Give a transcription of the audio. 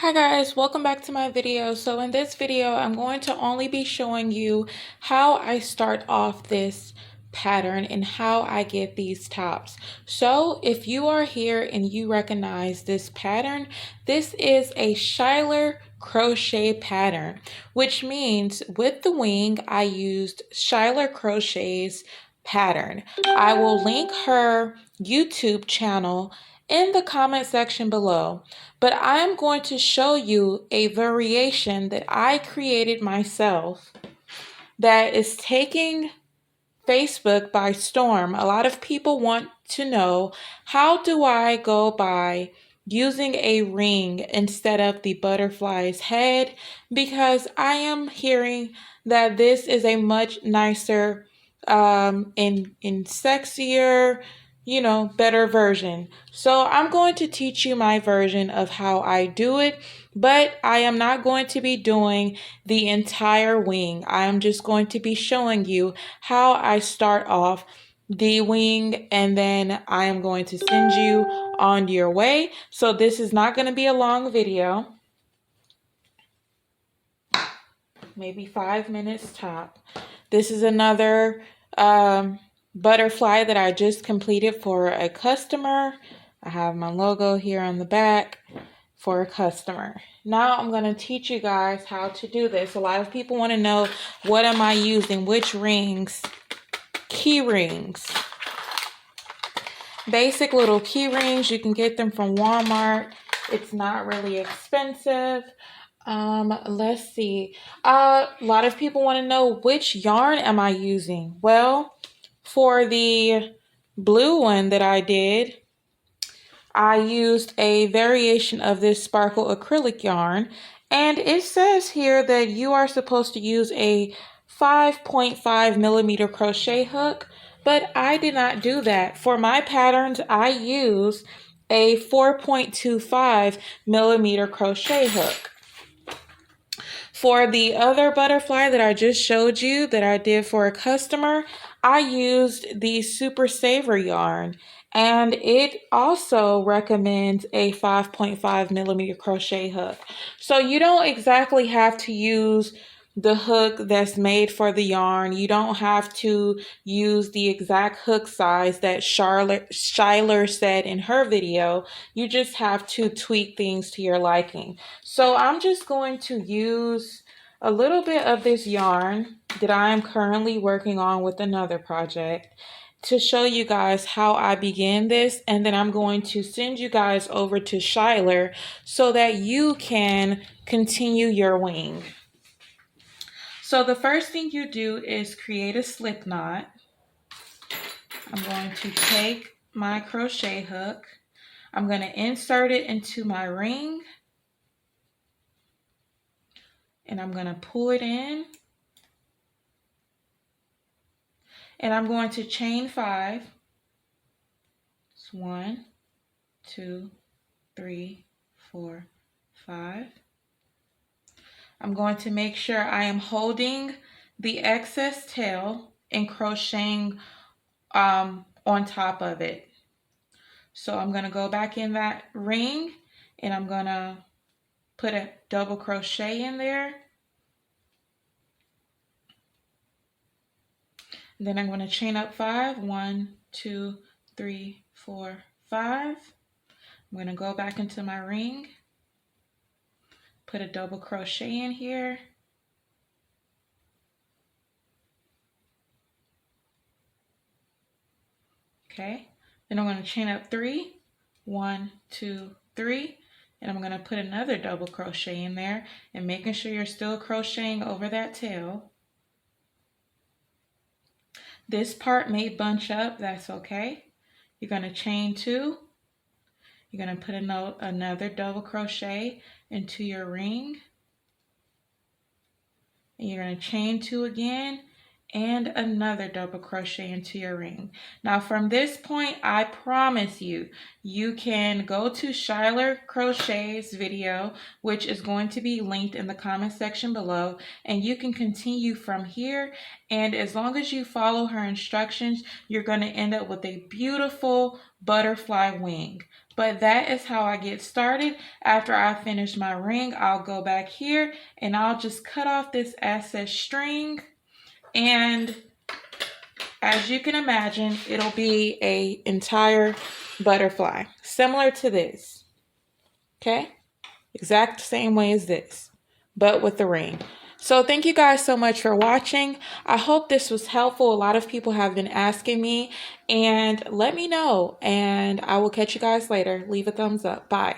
Hi guys, welcome back to my video. So in this video, I'm going to only be showing you how I start off this pattern and how I get these tops. So if you are here and you recognize this pattern, this is a Schuyler crochet pattern, which means with the wing, I used Schuyler Crochet's pattern. I will link her YouTube channel in the comment section below, but I am going to show you a variation that I created myself that is taking Facebook by storm. A lot of people want to know, how do I go by using a ring instead of the butterfly's head? Because I am hearing that this is a much nicer in sexier, better version. So I'm going to teach you my version of how I do it, but I am not going to be doing the entire wing. I am just going to be showing you how I start off the wing, and then I am going to send you on your way. So this is not going to be a long video, maybe 5 minutes top. This is another butterfly that I just completed for a customer. I have my logo here on the back for a customer. Now I'm going to teach you guys how to do this. A lot of people want to know, what am I using? Which rings? Key rings. Basic little key rings. You can get them from Walmart. It's not really expensive. Let's see. A lot of people want to know, which yarn am I using? Well, for the blue one that I did, I used a variation of this sparkle acrylic yarn, and it says here that you are supposed to use a 5.5 millimeter crochet hook, but I did not do that. For my patterns, I use a 4.25 millimeter crochet hook. For the other butterfly that I just showed you that I did for a customer, I used the Super Saver yarn, and it also recommends a 5.5 millimeter crochet hook. So you don't exactly have to use the hook that's made for the yarn. You don't have to use the exact hook size that Schuyler said in her video. You just have to tweak things to your liking. So I'm just going to use a little bit of this yarn that I am currently working on with another project to show you guys how I began this, and then I'm going to send you guys over to Schuyler so that you can continue your wing. So the first thing you do is create a slip knot. I'm going to take my crochet hook. I'm going to insert it into my ring, and I'm going to pull it in. And I'm going to chain 5. It's 1, 2, 3, 4, 5. I'm going to make sure I am holding the excess tail and crocheting on top of it. So I'm going to go back in that ring, and I'm going to put a double crochet in there. Then I'm going to chain up 5. 1, 2, 3, 4, 5. I'm going to go back into my ring, put a double crochet in here. Okay, then I'm going to chain up 3. 1, 2, 3. And I'm going to put another double crochet in there, and making sure you're still crocheting over that tail. This part may bunch up, that's okay. You're going to chain 2. You're going to put another double crochet into your ring. And you're going to chain 2 again, and another double crochet into your ring. Now from this point, I promise you, you can go to Shyler Crochet's video, which is going to be linked in the comment section below, and you can continue from here. And as long as you follow her instructions, you're going to end up with a beautiful butterfly wing. But that is how I get started. After I finish my ring, I'll go back here and I'll just cut off this excess string. And as you can imagine, it'll be an entire butterfly, similar to this. Okay? Exact same way as this, but with the ring. So thank you guys so much for watching. I hope this was helpful. A lot of people have been asking me, and let me know, and I will catch you guys later. Leave a thumbs up. Bye.